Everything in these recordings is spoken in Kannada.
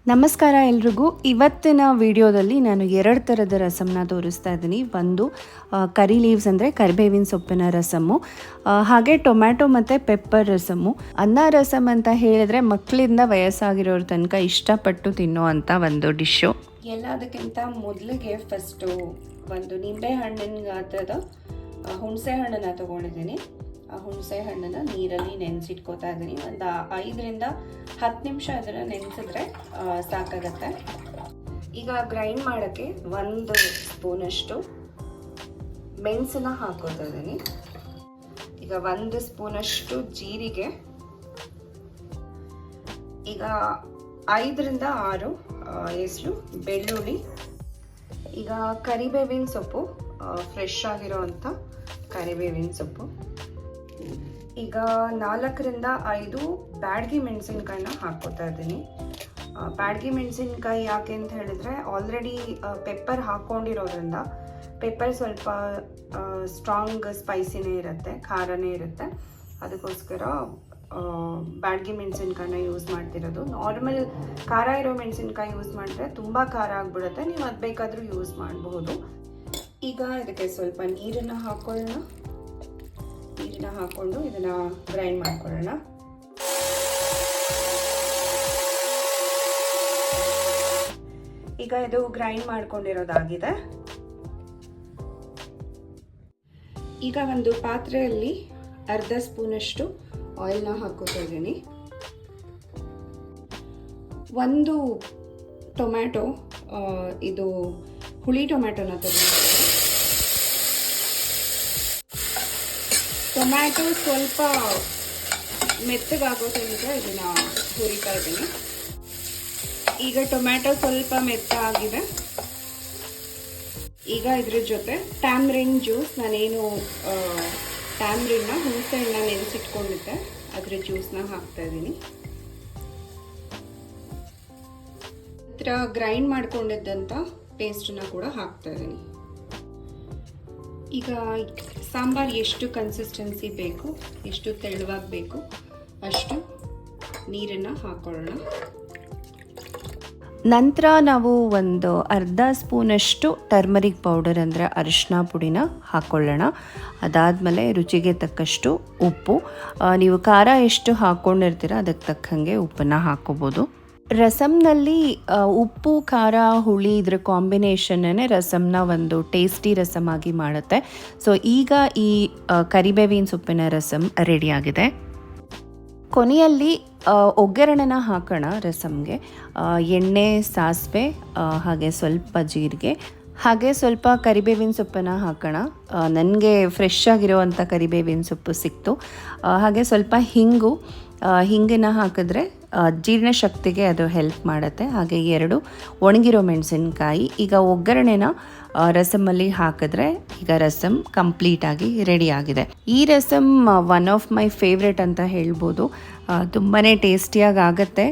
ನಮಸ್ಕಾರ ಎಲ್ರಿಗೂ. ಇವತ್ತಿನ ವಿಡಿಯೋದಲ್ಲಿ ನಾನು 2 ಥರದ ರಸಮ್ನ ತೋರಿಸ್ತಾ ಇದ್ದೀನಿ. ಒಂದು ಕರಿ ಲೀವ್ಸ್ ಅಂದರೆ ಕರಿಬೇವಿನ ಸೊಪ್ಪಿನ ರಸಮ್ಮು, ಹಾಗೆ ಟೊಮ್ಯಾಟೊ ಮತ್ತು ಪೆಪ್ಪರ್ ರಸಮ್ಮು. ಅನ್ನ ರಸಮ್ ಅಂತ ಹೇಳಿದ್ರೆ ಮಕ್ಕಳಿಂದ ವಯಸ್ಸಾಗಿರೋರ ತನಕ ಇಷ್ಟಪಟ್ಟು ತಿನ್ನೋ ಅಂಥ ಒಂದು ಡಿಶ್ಶು. ಎಲ್ಲದಕ್ಕಿಂತ ಮೊದಲಿಗೆ ಫಸ್ಟು ಒಂದು ನಿಂಬೆ ಹಣ್ಣಿನ ಗಾತ್ರದ ಹುಣಸೆ ಹಣ್ಣನ್ನು ತೊಗೊಂಡಿದ್ದೀನಿ. ಆ ಹುಣಸೆ ಹಣ್ಣನ್ನು ನೀರಲ್ಲಿ ನೆನೆಸಿಟ್ಕೋತಾ ಇದ್ದೀನಿ. ಒಂದು 5ರಿಂದ 10 ನಿಮಿಷ ಅದನ್ನು ನೆನೆಸಿದ್ರೆ ಸಾಕಾಗತ್ತೆ. ಈಗ ಗ್ರೈಂಡ್ ಮಾಡೋಕ್ಕೆ 1 ಸ್ಪೂನಷ್ಟು ಮೆಣಸನ್ನ ಹಾಕೋತಾ ಇದ್ದೀನಿ. ಈಗ 1 ಸ್ಪೂನಷ್ಟು ಜೀರಿಗೆ, ಈಗ 5ರಿಂದ 6 ಎಸಳು ಬೆಳ್ಳುಳ್ಳಿ, ಈಗ ಕರಿಬೇವಿನ ಸೊಪ್ಪು, ಫ್ರೆಶ್ ಆಗಿರೋ ಅಂಥ ಕರಿಬೇವಿನ ಸೊಪ್ಪು, ಈಗ 4ರಿಂದ 5 ಬ್ಯಾಡಗಿ ಮೆಣಸಿನ್ಕಾಯಿನ ಹಾಕ್ಕೋತಾ ಇದ್ದೀನಿ. ಬ್ಯಾಡಗಿ ಮೆಣಸಿನ್ಕಾಯಿ ಯಾಕೆ ಅಂತ ಹೇಳಿದ್ರೆ ಆಲ್ರೆಡಿ ಪೆಪ್ಪರ್ ಹಾಕ್ಕೊಂಡಿರೋದ್ರಿಂದ ಪೆಪ್ಪರ್ ಸ್ವಲ್ಪ ಸ್ಟ್ರಾಂಗ್ ಸ್ಪೈಸಿನೇ ಇರುತ್ತೆ, ಖಾರನೇ ಇರುತ್ತೆ. ಅದಕ್ಕೋಸ್ಕರ ಬ್ಯಾಡಗಿ ಮೆಣಸಿನ್ಕಾಯಿನ ಯೂಸ್ ಮಾಡ್ತಿರೋದು. ನಾರ್ಮಲ್ ಖಾರ ಇರೋ ಮೆಣಸಿನ್ಕಾಯಿ ಯೂಸ್ ಮಾಡಿದ್ರೆ ತುಂಬ ಖಾರ ಆಗಿಬಿಡುತ್ತೆ. ನೀವು ಅದು ಬೇಕಾದರೂ ಯೂಸ್ ಮಾಡಬಹುದು. ಈಗ ಇದಕ್ಕೆ ಸ್ವಲ್ಪ ನೀರನ್ನು ಹಾಕ್ಕೊಳ್ಳೋಣ. ನೀರನ್ನ ಹಾಕ್ಕೊಂಡು ಇದನ್ನು ಗ್ರೈಂಡ್ ಮಾಡ್ಕೊಳ್ಳೋಣ. ಈಗ ಇದು ಗ್ರೈಂಡ್ ಮಾಡ್ಕೊಂಡಿರೋದಾಗಿದೆ. ಈಗ ಒಂದು ಪಾತ್ರೆಯಲ್ಲಿ 1/2 ಸ್ಪೂನಷ್ಟು ಆಯಿಲ್ನ ಹಾಕೋತಾ ಇದ್ದೀನಿ. 1 ಟೊಮ್ಯಾಟೊ, ಇದು ಹುಳಿ ಟೊಮ್ಯಾಟೊನ ತಗೊಂಡಿದ್ದೀನಿ. ಟೊಮ್ಯಾಟೊ ಸ್ವಲ್ಪ ಮೆತ್ತಗಾಗೋ ತನಕ ಇದನ್ನು ಹುರಿತಾ ಇದ್ದೀನಿ. ಈಗ ಟೊಮ್ಯಾಟೊ ಸ್ವಲ್ಪ ಮೆತ್ತ ಆಗಿದೆ. ಈಗ ಇದ್ರ ಜೊತೆ ಟ್ಯಾಮ್ರಿನ್ ಜ್ಯೂಸ್, ನಾನೇನು ಟ್ಯಾಮ್ರಿನ್ನ ಹುಣಸೆಹಣ್ಣ ನೆನೆಸಿಟ್ಕೊಂಡಿದ್ದೆ ಅದ್ರ ಜ್ಯೂಸ್ನ ಹಾಕ್ತಾ ಇದ್ದೀನಿ. ಹತ್ರ ಗ್ರೈಂಡ್ ಮಾಡ್ಕೊಂಡಿದ್ದಂಥ ಪೇಸ್ಟನ್ನ ಕೂಡ ಹಾಕ್ತಾ ಇದ್ದೀನಿ. ಈಗ ಸಾಂಬಾರು ಎಷ್ಟು ಕನ್ಸಿಸ್ಟೆನ್ಸಿ ಬೇಕು, ಎಷ್ಟು ತೆಳುವಾಗಿ ಬೇಕು ಅಷ್ಟು ನೀರನ್ನು ಹಾಕೊಳ್ಳೋಣ. ನಂತರ ನಾವು ಒಂದು 1/2 ಸ್ಪೂನಷ್ಟು ಟರ್ಮರಿಕ್ ಪೌಡರ್ ಅಂದರೆ ಅರಿಶಿನ ಪುಡಿನ ಹಾಕ್ಕೊಳ್ಳೋಣ. ಅದಾದಮೇಲೆ ರುಚಿಗೆ ತಕ್ಕಷ್ಟು ಉಪ್ಪು. ನೀವು ಖಾರ ಎಷ್ಟು ಹಾಕ್ಕೊಂಡಿರ್ತೀರ ಅದಕ್ಕೆ ತಕ್ಕಂಗೆ ಉಪ್ಪನ್ನು ಹಾಕ್ಕೋಬೋದು. ರಸಮ್ನಲ್ಲಿ ಉಪ್ಪು, ಖಾರ, ಹುಳಿ ಇದ್ರ ಕಾಂಬಿನೇಷನ್ನೇ ರಸಮ್ನ ಒಂದು ಟೇಸ್ಟಿ ರಸಮ್ ಆಗಿ ಮಾಡುತ್ತೆ. ಸೊ ಈಗ ಈ ಕರಿಬೇವಿನ ಸೊಪ್ಪಿನ ರಸಮ್ ರೆಡಿಯಾಗಿದೆ. ಕೊನೆಯಲ್ಲಿ ಒಗ್ಗರಣೆನ ಹಾಕೋಣ ರಸಮ್ಗೆ. ಎಣ್ಣೆ, ಸಾಸಿವೆ, ಹಾಗೆ ಸ್ವಲ್ಪ ಜೀರಿಗೆ, ಹಾಗೆ ಸ್ವಲ್ಪ ಕರಿಬೇವಿನ ಸೊಪ್ಪನ್ನು ಹಾಕೋಣ. ನನಗೆ ಫ್ರೆಶ್ ಆಗಿರೋವಂಥ ಕರಿಬೇವಿನ ಸೊಪ್ಪು ಸಿಕ್ತು. ಹಾಗೆ ಸ್ವಲ್ಪ ಹಿಂಗನ್ನು ಹಾಕಿದ್ರೆ ಜೀರ್ಣಶಕ್ತಿಗೆ ಅದು ಹೆಲ್ಪ್ ಮಾಡುತ್ತೆ. ಹಾಗೆ 2 ಒಣಗಿರೋ ಮೆಣಸಿನ್ಕಾಯಿ. ಈಗ ಒಗ್ಗರಣೆನ ರಸಮಲ್ಲಿ ಹಾಕಿದ್ರೆ ಈಗ ರಸಮ್ ಕಂಪ್ಲೀಟಾಗಿ ರೆಡಿಯಾಗಿದೆ. ಈ rasam one of my favourite ಅಂತ ಹೇಳ್ಬೋದು. ತುಂಬಾ ಟೇಸ್ಟಿಯಾಗಿ ಆಗುತ್ತೆ.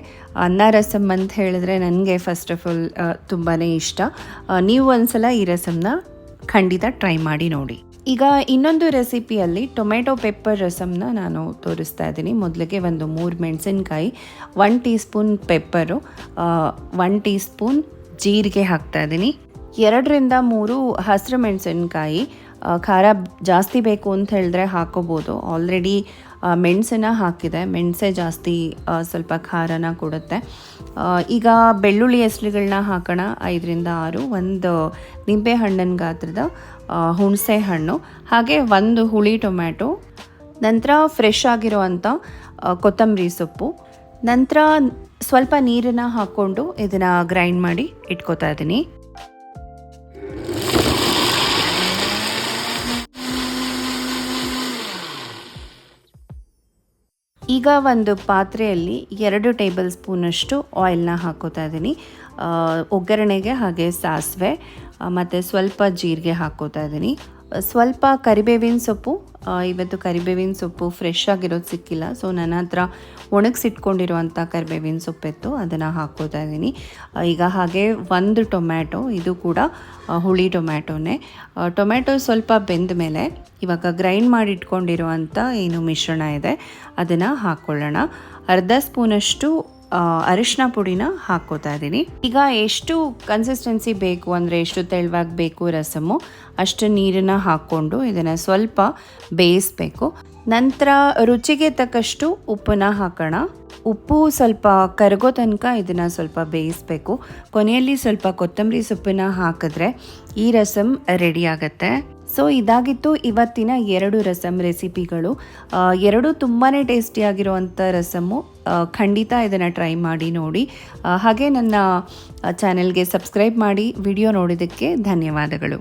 ಅನ್ನ ರಸಮ್ ಅಂತ ಹೇಳಿದ್ರೆ ನನಗೆ ಫಸ್ಟ್ ಆಫ್ ಆಲ್ ತುಂಬಾ ಇಷ್ಟ. ನೀವು ಒಂದ್ಸಲ ಈ ರಸಮ್ನ ಖಂಡಿತ ಟ್ರೈ ಮಾಡಿ ನೋಡಿ. ಈಗ ಇನ್ನೊಂದು ರೆಸಿಪಿಯಲ್ಲಿ ಟೊಮೆಟೊ ಪೆಪ್ಪರ್ ರಸಮ್ನ ನಾನು ತೋರಿಸ್ತಾ ಇದ್ದೀನಿ. ಮೊದಲಿಗೆ ಒಂದು 3 ಮೆಣಸಿನ್ಕಾಯಿ, 1 tea spoon pepper, 1 tea spoon ಜೀರಿಗೆ ಹಾಕ್ತಾ ಇದ್ದೀನಿ. 2ರಿಂದ 3 ಹಸಿರು ಮೆಣಸಿನ್ಕಾಯಿ. ಖಾರ ಜಾಸ್ತಿ ಬೇಕು ಅಂತ ಹೇಳಿದ್ರೆ ಹಾಕೋಬೋದು. ಆಲ್ರೆಡಿ ಮೆಣಸನ್ನು ಹಾಕಿದೆ, ಮೆಣಸೆ ಜಾಸ್ತಿ ಸ್ವಲ್ಪ ಖಾರನ ಕೊಡುತ್ತೆ. ಈಗ ಬೆಳ್ಳುಳ್ಳಿ ಎಸಳುಗಳನ್ನ ಹಾಕೋಣ. 5ರಿಂದ 6, 1 ನಿಂಬೆ ಹಣ್ಣಿನ ಗಾತ್ರದ ಹುಣಸೆ ಹಣ್ಣು, ಹಾಗೆ 1 ಹುಳಿ ಟೊಮ್ಯಾಟೊ, ನಂತರ ಫ್ರೆಶ್ ಆಗಿರುವಂಥ ಕೊತ್ತಂಬರಿ ಸೊಪ್ಪು, ನಂತರ ಸ್ವಲ್ಪ ನೀರನ್ನು ಹಾಕ್ಕೊಂಡು ಇದನ್ನು ಗ್ರೈಂಡ್ ಮಾಡಿ ಇಟ್ಕೋತಾ ಇದ್ದೀನಿ. ಈಗ ಒಂದು ಪಾತ್ರೆಯಲ್ಲಿ 2 ಟೇಬಲ್ ಸ್ಪೂನಷ್ಟು ಆಯಿಲ್ನ ಹಾಕೋತಾ ಇದ್ದೀನಿ. ಒಗ್ಗರಣೆಗೆ ಹಾಗೆ ಸಾಸಿವೆ ಮತ್ತು ಸ್ವಲ್ಪ ಜೀರಿಗೆ ಹಾಕೋತಾ ಇದ್ದೀನಿ. ಸ್ವಲ್ಪ ಕರಿಬೇವಿನ ಸೊಪ್ಪು. ಇವತ್ತು ಕರಿಬೇವಿನ ಸೊಪ್ಪು ಫ್ರೆಶ್ ಆಗಿರೋದು ಸಿಕ್ಕಿಲ್ಲ, ಸೊ ನನ್ನ ಹತ್ರ ಒಣಗಿಸಿಟ್ಕೊಂಡಿರುವಂಥ ಕರಿಬೇವಿನ ಸೊಪ್ಪಿತ್ತು, ಅದನ್ನು ಹಾಕ್ಕೋತಾ ಇದ್ದೀನಿ. ಈಗ ಹಾಗೆ 1 ಟೊಮ್ಯಾಟೊ, ಇದು ಕೂಡ ಹುಳಿ ಟೊಮ್ಯಾಟೊನೇ. ಟೊಮ್ಯಾಟೊ ಸ್ವಲ್ಪ ಬೆಂದ ಮೇಲೆ ಇವಾಗ ಗ್ರೈಂಡ್ ಮಾಡಿಟ್ಕೊಂಡಿರುವಂಥ ಏನು ಮಿಶ್ರಣ ಇದೆ ಅದನ್ನು ಹಾಕ್ಕೊಳ್ಳೋಣ. 1/2 ಸ್ಪೂನಷ್ಟು ಅರಿಶಿನ ಪುಡಿನ ಹಾಕ್ಕೋತಾ ಇದ್ದೀನಿ. ಈಗ ಎಷ್ಟು ಕನ್ಸಿಸ್ಟೆನ್ಸಿ ಬೇಕು ಅಂದರೆ ಎಷ್ಟು ತೆಳುವಾಗಿ ಬೇಕು ರಸಮ್ಮು ಅಷ್ಟು ನೀರನ್ನು ಹಾಕ್ಕೊಂಡು ಇದನ್ನು ಸ್ವಲ್ಪ ಬೇಯಿಸಬೇಕು. ನಂತರ ರುಚಿಗೆ ತಕ್ಕಷ್ಟು ಉಪ್ಪನ್ನ ಹಾಕೋಣ. ಉಪ್ಪು ಸ್ವಲ್ಪ ಕರಗೋ ತನಕ ಇದನ್ನು ಸ್ವಲ್ಪ ಬೇಯಿಸಬೇಕು. ಕೊನೆಯಲ್ಲಿ ಸ್ವಲ್ಪ ಕೊತ್ತಂಬರಿ ಸೊಪ್ಪನ್ನ ಹಾಕಿದ್ರೆ ಈ ರಸಮ್ ರೆಡಿ ಆಗುತ್ತೆ. ಸೊ ಇದಾಗಿತ್ತು ಇವತ್ತಿನ 2 ರಸಮ್ ರೆಸಿಪಿಗಳು. 2 ತುಂಬಾ ಟೇಸ್ಟಿಯಾಗಿರುವಂಥ ರಸಮ್ಮು. ಖಂಡಿತ ಇದನ್ನು ಟ್ರೈ ಮಾಡಿ ನೋಡಿ. ಹಾಗೆ ನನ್ನ ಚಾನೆಲ್ಗೆ ಸಬ್ಸ್ಕ್ರೈಬ್ ಮಾಡಿ. ವಿಡಿಯೋ ನೋಡಿದ್ದಕ್ಕೆ ಧನ್ಯವಾದಗಳು.